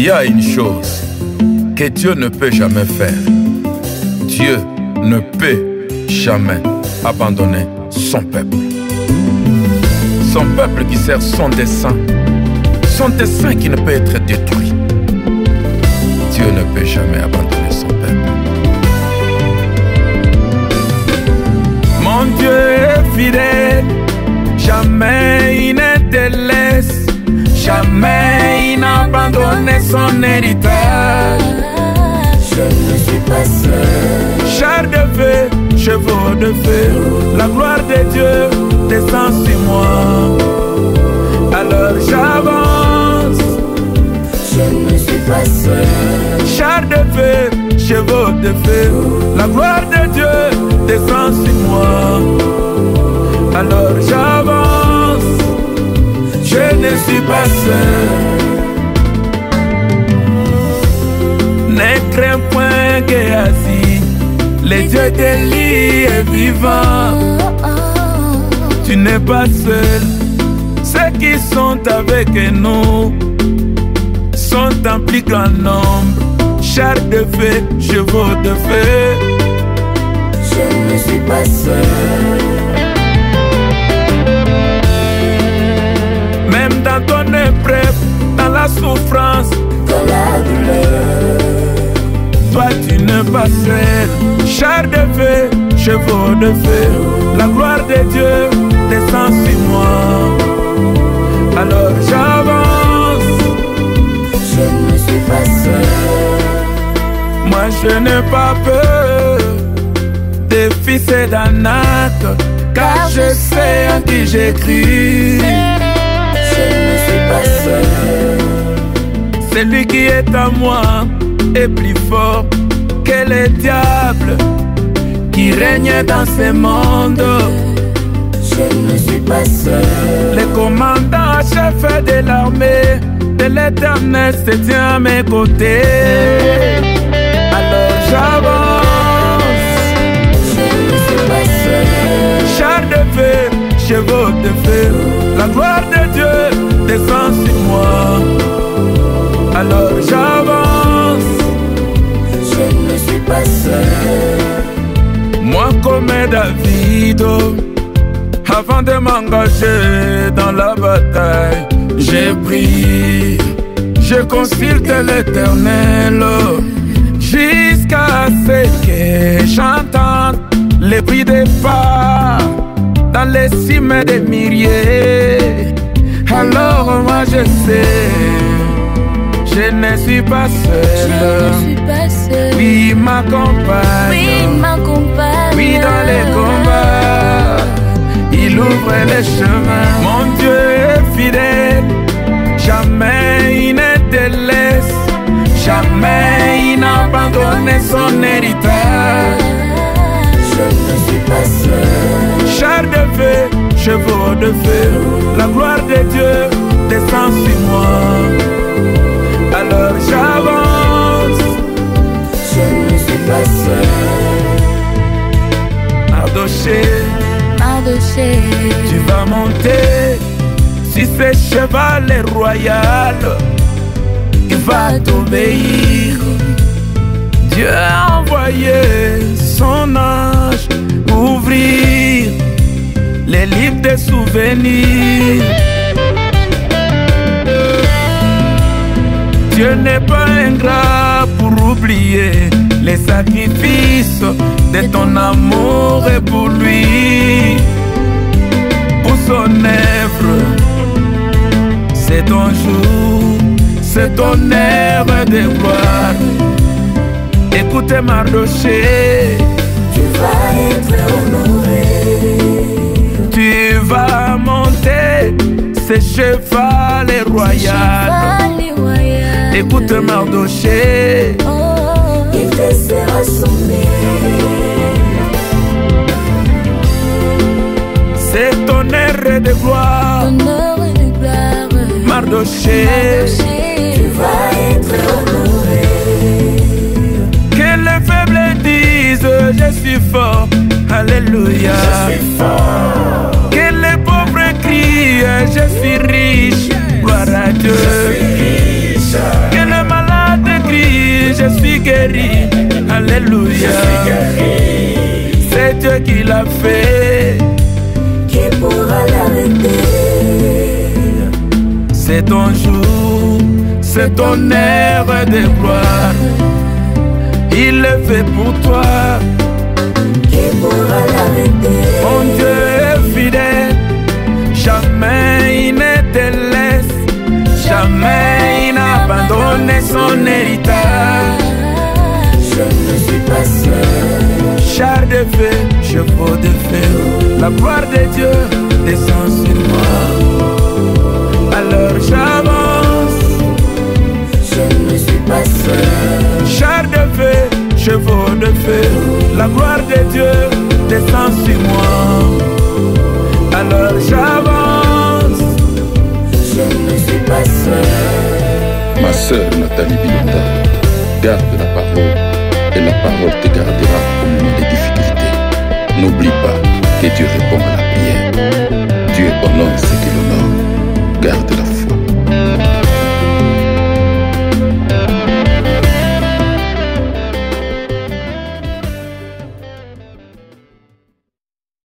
Il y a une chose que Dieu ne peut jamais faire. Dieu ne peut jamais abandonner son peuple. Son peuple qui sert son dessein qui ne peut être détruit. Dieu ne peut jamais abandonner son peuple. Mon Dieu est fidèle, jamais il ne te laisse, jamais il n'a abandonné son héritage. Je ne suis pas seul. Char de feu, chevaux de feu, la gloire de Dieu descend sur moi. Alors j'avance. Je ne suis pas seul. Char de feu, chevaux de feu, la gloire de Dieu descend sur moi. Alors j'avance. Je ne suis pas seul. Ne crains point Géasi, le Dieu d'Élie est vivant. Tu n'es pas seul. Ceux qui sont avec nous sont en plus grand nombre. Chars de feu, chevaux de feu. Je ne suis pas seul. Même dans ton épreuve, dans la souffrance, Dans la douleur, toi tu n'es pas seul. Chars de feu, chevaux de feu, la gloire de Dieu descend sur moi. Alors j'avance. je ne suis pas seul. Moi je n'ai pas peur des fils d'Anak, car je sais en qui j'écris. Je ne suis pas seul. Celui qui est à moi est plus fort que les diables qui règnent dans ce monde. Je ne suis pas seul. Le commandant chef de l'armée de l'Éternel se tient à mes côtés. Alors j'avance. Je ne suis pas seul. Chars de feu, chevaux de feu, la gloire de Dieu descend sur moi. Alors j'avance. Je ne suis pas seul. Moi comme David, avant de m'engager dans la bataille, j'ai prié, je consulte l'Éternel, jusqu'à ce que j'entende les bruits des pas dans les cimes des myriades. Alors moi je sais, je ne suis pas seul. Je ne suis pas seul. Oui, il m'accompagne. Oui, il m'accompagne. Oui, dans les combats, il ouvre les chemins. Mon Dieu est fidèle, jamais il ne te laisse, jamais il n'a abandonné son héritage. Je ne suis pas seul. Chars de feu, chevaux de feu, la gloire de Dieu descend sur moi. Alors j'avance. Je ne suis pas seul. Mardoché, tu vas monter sur ce cheval royal. Il va t'obéir. Dieu a envoyé son ange ouvrir les livres des souvenirs. Dieu n'est pas ingrat pour oublier les sacrifices de ton amour et pour lui. Pour son œuvre, c'est ton jour, c'est ton heure de gloire. Écoutez Mardoché, Tu vas être honoré. tu vas monter ce cheval royal. Écoute Mardoché, Il te sera soumis. c'est ton heure de gloire. Mardoché, Tu vas être honoré. que les faibles disent je suis fort, alléluia. Je suis fort. Que les pauvres crient je suis riche, gloire à Dieu. Je suis riche. Que les C'est ton jour, c'est ton heure de gloire. Il le fait pour toi. Qui pourra l'arrêter? Mon Dieu est fidèle, jamais il ne te laisse, jamais il n'abandonne son héritage. Je ne suis pas seul. Char de feu, chevaux de feu, la gloire de Dieu descend sur moi. Alors j'avance. Je ne suis pas seul. Char de feu, chevaux de feu, la gloire de Dieu descend sur moi. Alors j'avance. Je ne suis pas seul. Ma sœur Nathalie Bilonda, garde la parole et la parole te gardera au moment des difficultés. N'oublie pas que Dieu répond à la prière. Dieu honore ceux qui l'honorent. Garde la foi.